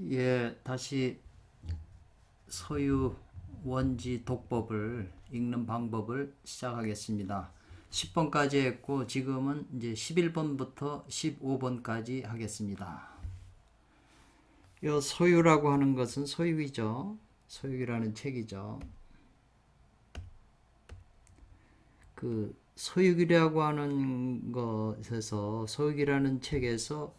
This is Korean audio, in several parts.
예, 다시 소유 원지 독법을 읽는 방법을 시작하겠습니다. 10번까지 했고 지금은 이제 11번부터 15번까지 하겠습니다. 요 소유라고 하는 것은 소유이죠. 소유라는 책이죠. 그 소유기라고 하는 것에서 소유기라는 책에서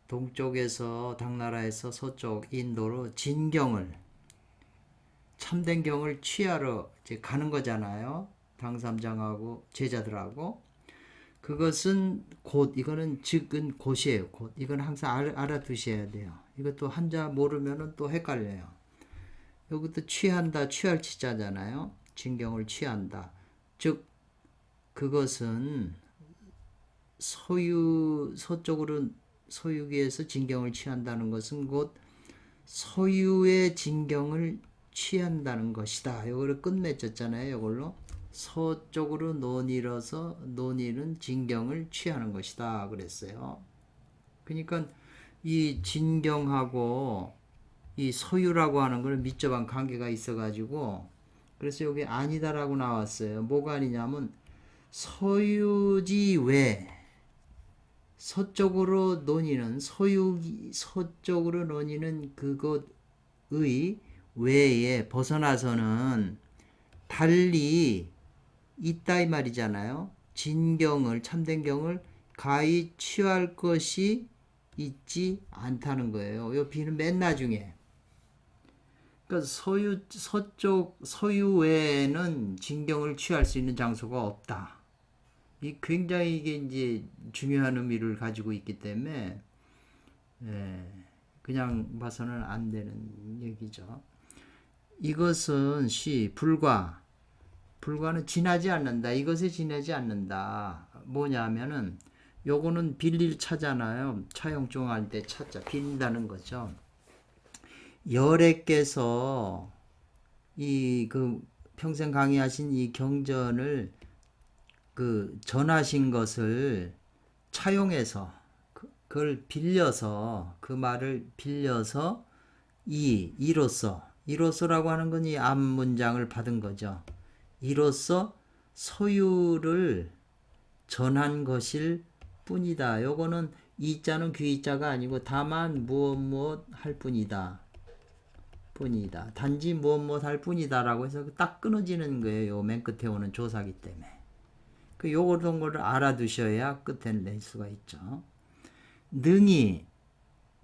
동쪽에서 당나라에서 서쪽 인도로 진경을 참된 경을 취하러 이제 가는 거잖아요. 당삼장하고 제자들하고. 그것은 곧, 이거는 즉은 곧이에요. 곧. 이건 항상 알아두셔야 돼요. 이것도 한자 모르면은 또 헷갈려요. 여기도 취한다, 취할 치자잖아요. 진경을 취한다. 즉, 그것은 서쪽으로 소유기에서 진경을 취한다는 것은 곧 소유의 진경을 취한다는 것이다. 이거를 끝맺었잖아요. 이걸로 서쪽으로 논이라서 논이는 진경을 취하는 것이다. 그랬어요. 그러니까 이 진경하고 이 소유라고 하는 걸密접한 관계가 있어가지고 그래서 여기 아니다라고 나왔어요. 뭐가 아니냐면 소유지 외 서쪽으로 논의는 서쪽으로 논의는 그것의 외에 벗어나서는 달리 있다 이 말이잖아요. 진경을 참된 경을 가히 취할 것이 있지 않다는 거예요. 이 비는 맨 나중에. 그러니까 서쪽 소유 외에는 진경을 취할 수 있는 장소가 없다. 이 굉장히 이게 이제 중요한 의미를 가지고 있기 때문에 그냥 봐서는 안 되는 얘기죠. 이것은 불과는 지나지 않는다. 이것에 지나지 않는다. 뭐냐면은 요거는 빌릴 차잖아요. 차용종할 때 차자 빌린다는 거죠. 열애께서 이 평생 강의하신 이 경전을 전하신 것을 차용해서 그걸 빌려서 그 말을 빌려서 이로서라고 하는 건 이 앞 문장을 받은 거죠. 이로써 소유를 전한 것일 뿐이다. 요거는 이자는 귀자가 아니고 다만 무엇 할 뿐이다. 단지 무엇 할 뿐이다라고 해서 딱 끊어지는 거예요. 요 맨 끝에 오는 조사기 때문에. 요런 거를 알아두셔야 끝에 낼 수가 있죠. 능히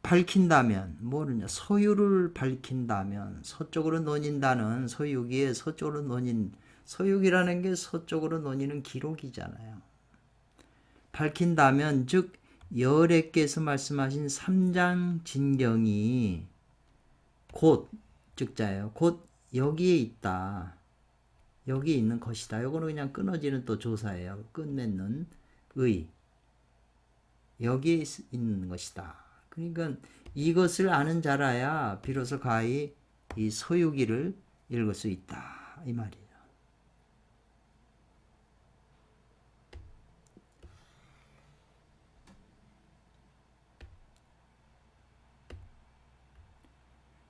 밝힌다면 뭐냐 소유를 밝힌다면 서쪽으로 논인다는 소유기에 서쪽으로 논인 소유기라는 게 서쪽으로 논이는 기록이잖아요. 밝힌다면 즉 열애께서 말씀하신 삼장진경이 곧 즉자예요. 곧 여기에 있다. 여기 있는 것이다. 이거는 그냥 끊어지는 또 조사예요. 끝맺는 여기에 있는 것이다. 그러니까 이것을 아는 자라야 비로소 가히 이 소유기를 읽을 수 있다. 이 말이에요.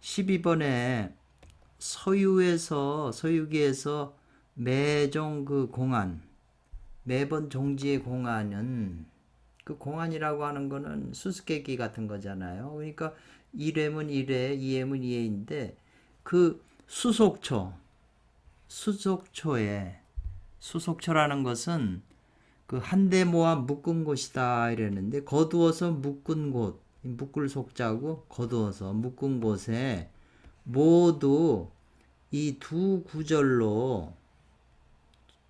(12번에) 소유기에서 매종 공안 매번 종지의 공안은 그 공안이라고 하는 거는 수수께끼 같은 거잖아요. 그러니까 1회면 1회, 2회면 2회인데 그 수속초라는 것은 그 한데 모아 묶은 곳이다 이랬는데 거두어서 묶은 곳, 묶을 속자고 거두어서 묶은 곳에 모두 이 두 구절로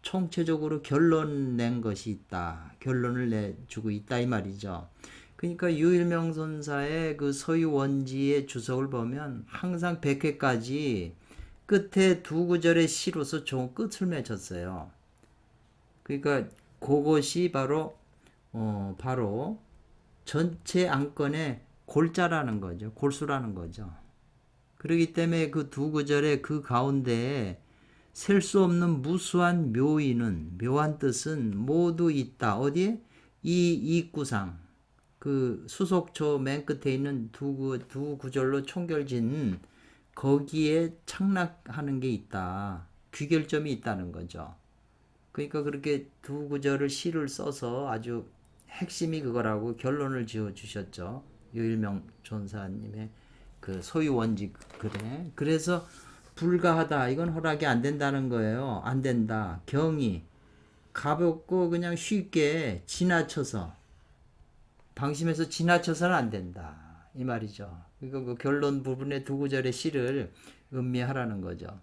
총체적으로 결론 낸 것이 있다. 결론을 내주고 있다 이 말이죠. 그러니까 유일명선사의 그 소유원지의 주석을 보면 항상 100회까지 끝에 두 구절의 시로서 종 끝을 맺었어요. 그러니까 그것이 바로 전체 안건의 골자라는 거죠. 골수라는 거죠. 그렇기 때문에 그 두 구절의 그 가운데에 셀 수 없는 무수한 묘한 뜻은 모두 있다. 어디에? 이 입구상. 그 수속초 맨 끝에 있는 두 구절로 총결진 거기에 착락하는 게 있다. 귀결점이 있다는 거죠. 그러니까 그렇게 두 구절을 시를 써서 아주 핵심이 그거라고 결론을 지어 주셨죠. 유일명 전사님의 그 소유원지 글에. 그래서 불가하다. 이건 허락이 안 된다는 거예요. 안 된다. 경이 가볍고 그냥 쉽게 지나쳐서 방심해서 지나쳐서는 안 된다. 이 말이죠. 이거 그 결론 부분의 두 구절의 시를 음미하라는 거죠.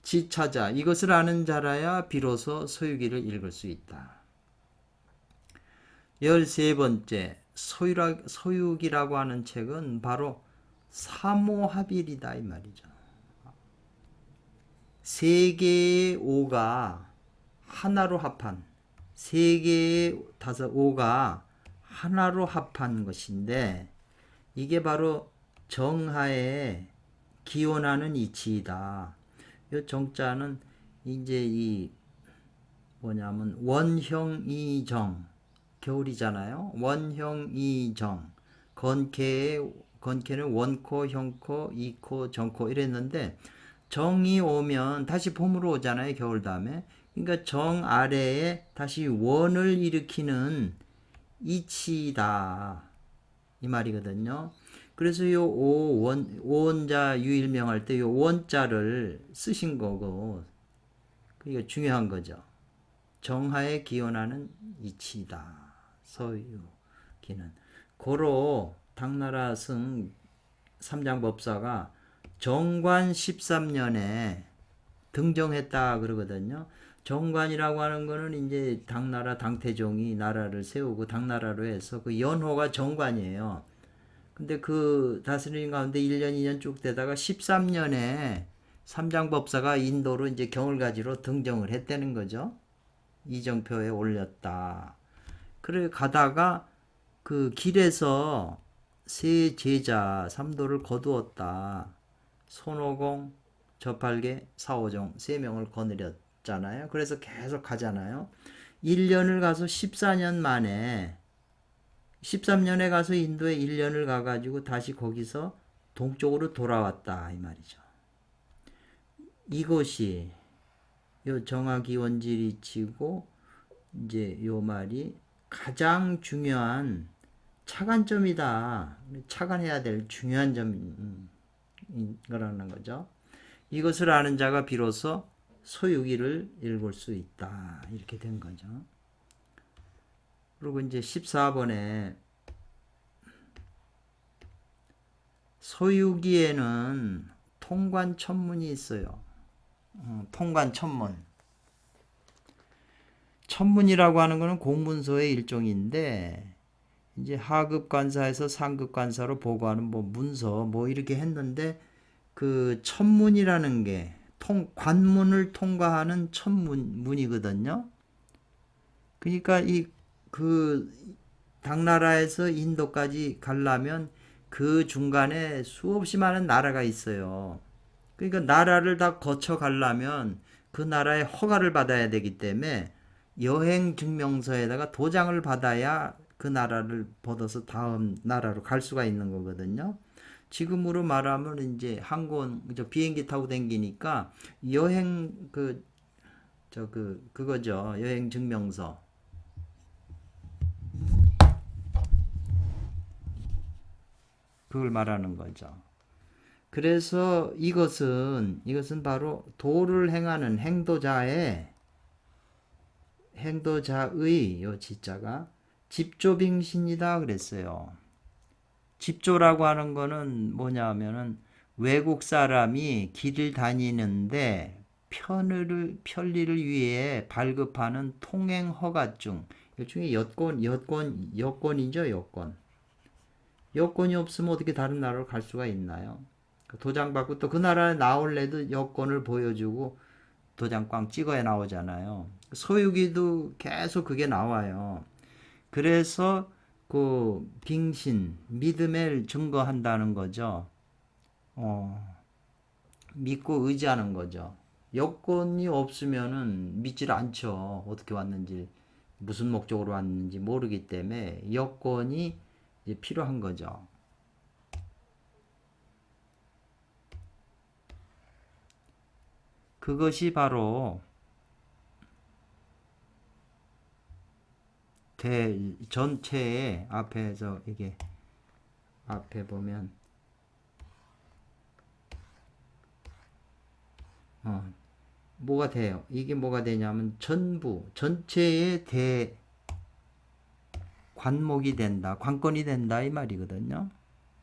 지차자 이것을 아는 자라야 비로소 소유기를 읽을 수 있다. 13번째 소유기라고 하는 책은 바로 사모합일이다 이 말이죠. 세 개의 오가 하나로 합한 세 개의 오가 하나로 합한 것인데 이게 바로 정하에 기원하는 이치이다. 이 정자는 이제 이 뭐냐면 원형이정 겨울이잖아요. 원형이정 건케는 원코, 형코, 이코, 정코 이랬는데 정이 오면 다시 봄으로 오잖아요. 겨울 다음에. 그러니까 정 아래에 다시 원을 일으키는 이치다. 이 말이거든요. 그래서 요 오원자 유일명할 때 요 원자를 쓰신 거고 그게 중요한 거죠. 정하에 기원하는 이치다. 소유기는. 고로 당나라 승 삼장법사가 정관 13년에 등정했다 그러거든요. 정관이라고 하는 거는 이제 당나라 당태종이 나라를 세우고 당나라로 해서 그 연호가 정관이에요. 근데 그 다스리는 가운데 1년, 2년 쭉 되다가 13년에 삼장법사가 인도로 이제 경을가지로 등정을 했다는 거죠. 이정표에 올렸다. 그래 가다가 그 길에서 세 제자 삼도를 거두었다. 손오공, 저팔계, 사오종 세 명을 거느렸잖아요. 그래서 계속 가잖아요. 1년을 가서 14년 만에 13년에 가서 인도에 1년을 가가지고 다시 거기서 동쪽으로 돌아왔다 이 말이죠. 이것이 요 정화기원지리치고 이제 요 말이 가장 중요한 차관점이다. 차관해야 될 중요한 점인 거라는 거죠. 이것을 아는 자가 비로소 소유기를 읽을 수 있다. 이렇게 된 거죠. 그리고 이제 14번에 소유기에는 통관천문이 있어요. 통관천문. 천문이라고 하는 것은 공문서의 일종인데 이제 하급 관사에서 상급 관사로 보고하는 뭐 문서 뭐 이렇게 했는데 그 천문이라는 게 관문을 통과하는 천문이거든요. 그러니까 그 당나라에서 인도까지 가려면 그 중간에 수없이 많은 나라가 있어요. 그러니까 나라를 다 거쳐 가려면 그 나라의 허가를 받아야 되기 때문에 여행 증명서에다가 도장을 받아야 그 나라를 벗어서 다음 나라로 갈 수가 있는 거거든요. 지금으로 말하면 이제 항공 비행기 타고 댕기니까 여행 그거죠. 여행 증명서. 그걸 말하는 거죠. 그래서 이것은 바로 도를 행하는 행도자의 요 지자가 집조빙신이다 그랬어요. 집조라고 하는 거는 뭐냐 하면은 외국 사람이 길을 다니는데 편리를 위해 발급하는 통행 허가증. 일종의 여권이죠, 여권. 여권이 없으면 어떻게 다른 나라로 갈 수가 있나요? 도장 받고 또 그 나라에 나올래도 여권을 보여주고 도장 꽝 찍어야 나오잖아요. 소유기도 계속 그게 나와요. 그래서 그 빙신, 믿음을 증거한다는 거죠. 믿고 의지하는 거죠. 여건이 없으면은 믿질 않죠. 어떻게 왔는지 무슨 목적으로 왔는지 모르기 때문에 여건이 이제 필요한 거죠. 그것이 바로 전체의 앞에서 이게 앞에 보면 뭐가 돼요? 이게 뭐가 되냐면 전체의 관목이 된다, 관건이 된다 이 말이거든요.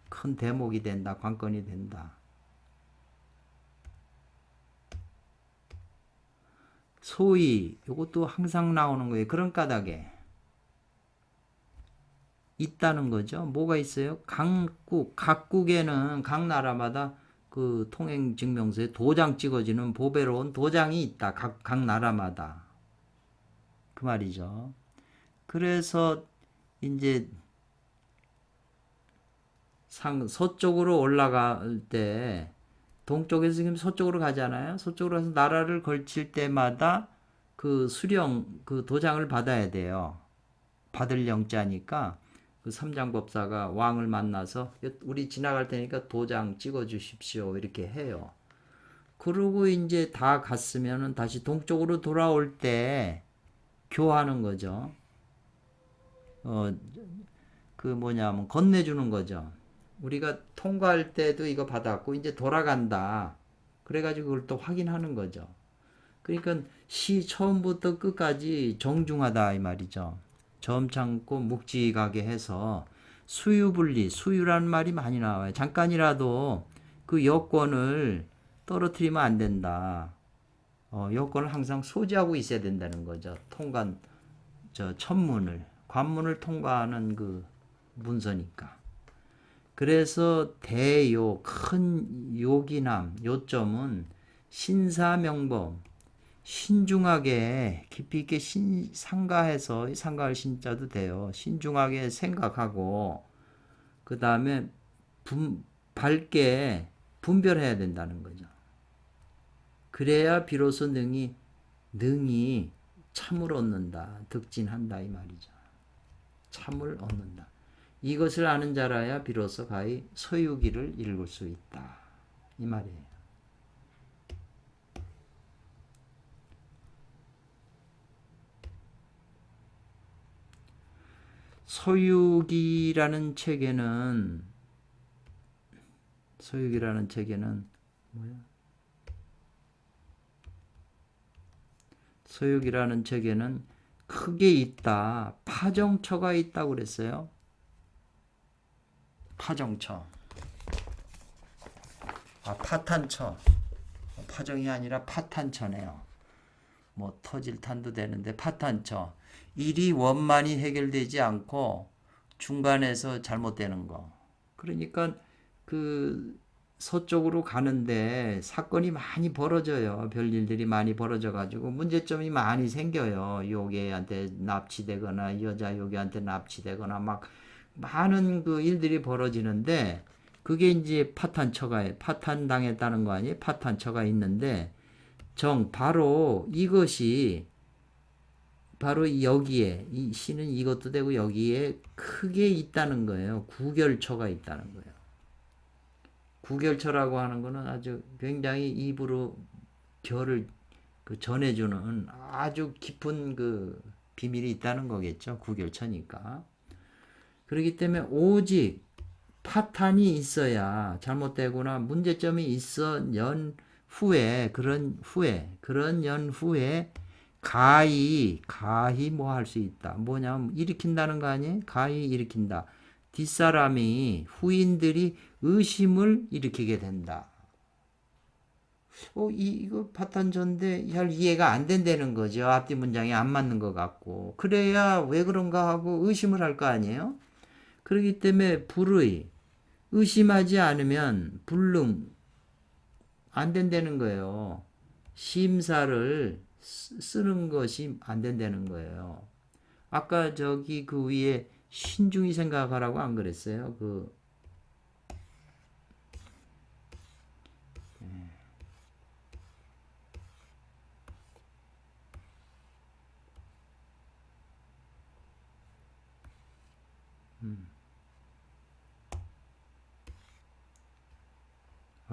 큰 대목이 된다, 관건이 된다. 소위 이것도 항상 나오는 거예요. 그런 까닭에 있다는 거죠. 뭐가 있어요? 각국에는 각 나라마다 그 통행증명서에 도장 찍어지는 보배로운 도장이 있다. 각 나라마다. 그 말이죠. 그래서 이제 서쪽으로 올라갈 때 동쪽에서 지금 서쪽으로 가잖아요. 서쪽으로 가서 나라를 걸칠 때마다 그 수령, 그 도장을 받아야 돼요. 받을 영자니까 그 삼장법사가 왕을 만나서 우리 지나갈 테니까 도장 찍어 주십시오. 이렇게 해요. 그러고 이제 다 갔으면은 다시 동쪽으로 돌아올 때 교하는 거죠. 그 뭐냐면 건네주는 거죠. 우리가 통과할 때도 이거 받았고 이제 돌아간다. 그래가지고 그걸 또 확인하는 거죠. 그러니까 시 처음부터 끝까지 정중하다 이 말이죠. 점잖고 묵직하게 해서 수유분리, 수유라는 말이 많이 나와요. 잠깐이라도 그 여건을 떨어뜨리면 안 된다. 여건을 항상 소지하고 있어야 된다는 거죠. 천문을, 관문을 통과하는 그 문서니까. 그래서 큰 요기남, 요점은 신사명범, 신중하게 깊이 있게 상가해서 상가할 신자도 돼요. 신중하게 생각하고 그 다음에 밝게 분별해야 된다는 거죠. 그래야 비로소 능이 참을 얻는다. 득진한다 이 말이죠. 참을 얻는다. 이것을 아는 자라야 비로소 가히 서유기를 읽을 수 있다. 이 말이에요. 서유기라는 책에는 서유기라는 책에는 크게 있다. 파정처가 있다고 그랬어요. 파정처. 파탄처. 파정이 아니라 파탄처네요. 뭐 터질탄도 되는데 파탄처. 일이 원만히 해결되지 않고 중간에서 잘못되는 거. 그러니까 그 서쪽으로 가는데 사건이 많이 벌어져요. 별일들이 많이 벌어져 가지고 문제점이 많이 생겨요. 요괴한테 납치되거나 여자 요괴한테 납치되거나 막 많은 그 일들이 벌어지는데 그게 이제 파탄당했다는 거 아니에요? 파탄처가 있는데 바로 이것이 바로 여기에 이 시는 이것도 되고 여기에 크게 있다는 거예요. 구결처가 있다는 거예요. 구결처라고 하는 거는 아주 굉장히 입으로 결을 전해주는 아주 깊은 그 비밀이 있다는 거겠죠. 구결처니까. 그렇기 때문에 오직 파탄이 있어야 잘못되거나 문제점이 있어 그런 연후에 가히 뭐 할 수 있다. 뭐냐면 일으킨다는 거 아니에요? 가히 일으킨다. 뒷사람이 후인들이 의심을 일으키게 된다. 이거 파탄전인데 잘 이해가 안 된다는 거죠. 앞뒤 문장이 안 맞는 것 같고. 그래야 왜 그런가 하고 의심을 할 거 아니에요? 그렇기 때문에 의심하지 않으면 불능 안 된다는 거예요. 심사를 쓰는 것이 안 된다는 거예요. 아까 그 위에 신중히 생각하라고 안 그랬어요?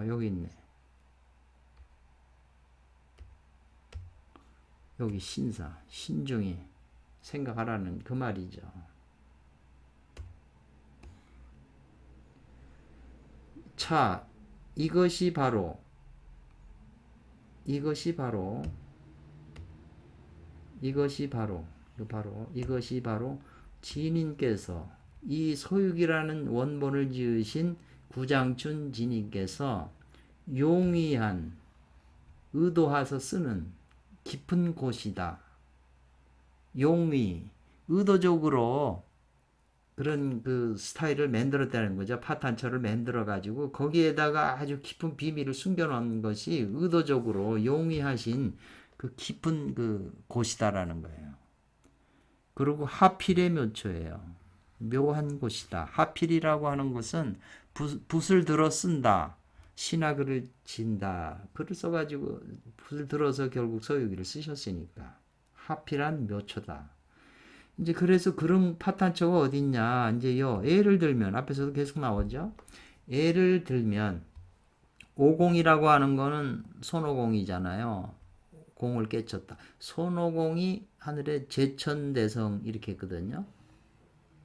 여기 있네. 여기 신사, 신중히 생각하라는 그 말이죠. 자, 이것이 바로 지인께서 이 소육이라는 원본을 지으신 구장춘 지님께서 용의한 의도하서 쓰는 깊은 곳이다. 용의, 의도적으로 그런 그 스타일을 만들었다는 거죠. 파탄처를 만들어 가지고 거기에다가 아주 깊은 비밀을 숨겨놓은 것이 의도적으로 용의하신 그 깊은 그 곳이다라는 거예요. 그리고 하필의 묘초예요. 묘한 곳이다. 하필이라고 하는 것은 붓을 들어 쓴다. 신하글을 진다. 글을 써가지고 붓을 들어서 결국 서유기를 쓰셨으니까 하필한 묘초다. 이제 그래서 그런 파탄처가 어디 있냐? 이제요. 예를 들면 앞에서도 계속 나오죠. 예를 들면 오공이라고 하는 거는 손오공이잖아요. 공을 깨쳤다. 손오공이 하늘에 제천대성 이렇게 했거든요.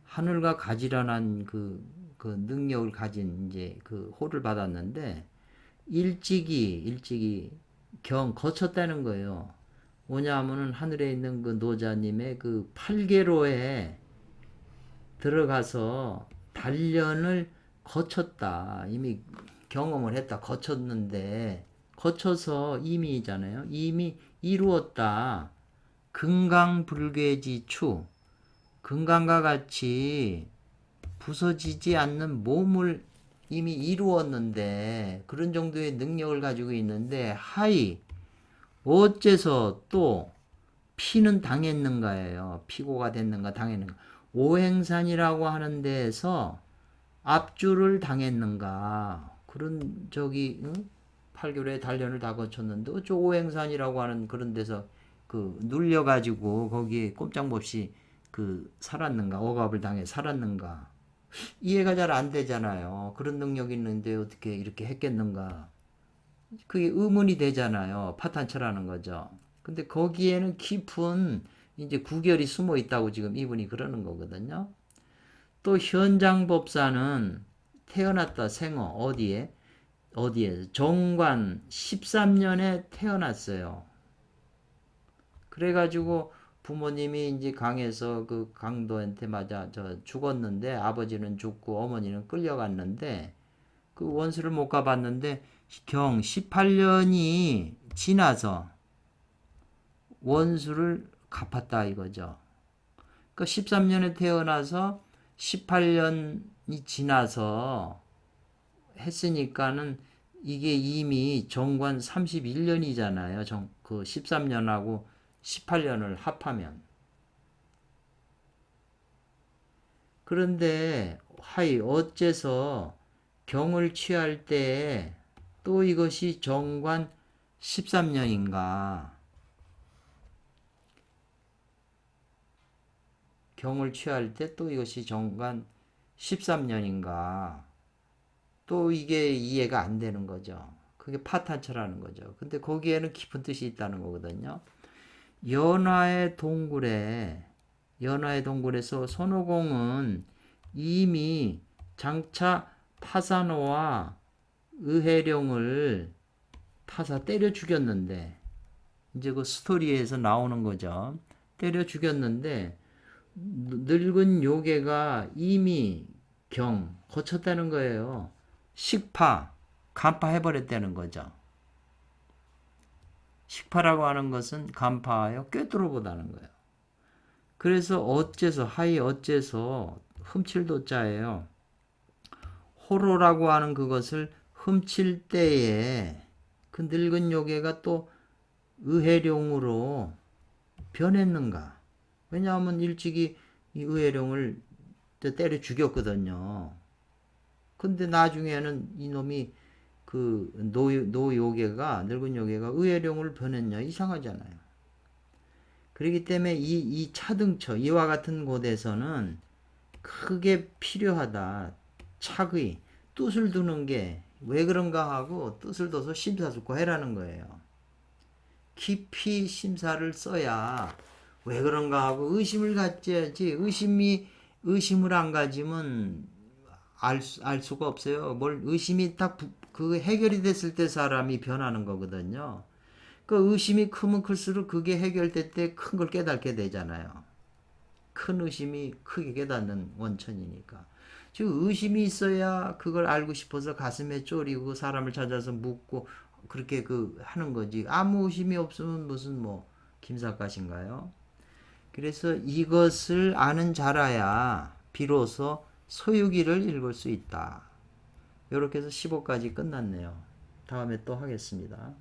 하늘과 가지런한 그 능력을 가진 이제 그 호를 받았는데 일찍이 거쳤다는 거예요. 뭐냐 하면은 하늘에 있는 그 노자님의 그 팔계로에 들어가서 단련을 거쳤다. 이미 경험을 했다. 거쳤는데 거쳐서 이미잖아요. 이미 이루었다. 금강불괴지추 금강과 같이 부서지지 않는 몸을 이미 이루었는데 그런 정도의 능력을 가지고 있는데 하이 어째서 또 피는 당했는가예요. 피고가 됐는가 당했는가. 오행산이라고 하는 데에서 압주를 당했는가. 그런 팔교로의 단련을 다 거쳤는데 어쩌 오행산이라고 하는 그런 데서 눌려가지고 거기에 꼼짝없이 살았는가. 억압을 당해 살았는가. 이해가 잘 안 되잖아요. 그런 능력이 있는데 어떻게 이렇게 했겠는가. 그게 의문이 되잖아요. 파탄처라는 거죠. 근데 거기에는 깊은 이제 구결이 숨어 있다고 지금 이분이 그러는 거거든요. 또 현장법사는 태어났다 생어 어디에 정관 13년에 태어났어요. 그래가지고 부모님이 이제 강에서 그 강도한테 맞아 죽었는데 아버지는 죽고 어머니는 끌려갔는데 그 원수를 못 가봤는데 경 18년이 지나서 원수를 갚았다 이거죠. 그러니까 13년에 태어나서 18년이 지나서 했으니까는 이게 이미 정관 31년이잖아요. 그 13년하고 18년을 합하면. 그런데 어째서 경을 취할 때 또 이것이 정관 13년인가? 경을 취할 때 또 이것이 정관 13년인가? 또 이게 이해가 안 되는 거죠. 그게 파탄처라는 거죠. 근데 거기에는 깊은 뜻이 있다는 거거든요. 연화의 동굴에서 손오공은 이미 장차 파산호와 의해룡을 타사 때려 죽였는데 이제 그 스토리에서 나오는 거죠. 때려 죽였는데 늙은 요괴가 이미 거쳤다는 거예요. 간파해버렸다는 거죠. 식파라고 하는 것은 간파하여 꿰뚫어보다는 거예요. 그래서 어째서 흠칠도자예요. 호로라고 하는 그것을 흠칠 때에 그 늙은 요괴가 또 의해룡으로 변했는가? 왜냐하면 일찍이 이 의해룡을 때려 죽였거든요. 근데 나중에는 이놈이 노요괴가 늙은 요괴가 의해룡을 변했냐 이상하잖아요. 그렇기 때문에 이 차등처 이와 같은 곳에서는 크게 필요하다. 뜻을 두는 게 왜 그런가 하고 뜻을 둬서 심사숙고해라는 거예요. 깊이 심사를 써야 왜 그런가 하고 의심을 가져야지. 의심을 안 가지면 알 수가 없어요. 뭘 의심이 딱 그 해결이 됐을 때 사람이 변하는 거거든요. 그 의심이 크면 클수록 그게 해결될 때 큰 걸 깨닫게 되잖아요. 큰 의심이 크게 깨닫는 원천이니까. 즉 의심이 있어야 그걸 알고 싶어서 가슴에 쫄이고 사람을 찾아서 묻고 그렇게 하는 거지. 아무 의심이 없으면 무슨 김삿갓인가요? 그래서 이것을 아는 자라야 비로소 서유기를 읽을 수 있다. 이렇게 해서 15까지 끝났네요. 다음에 또 하겠습니다.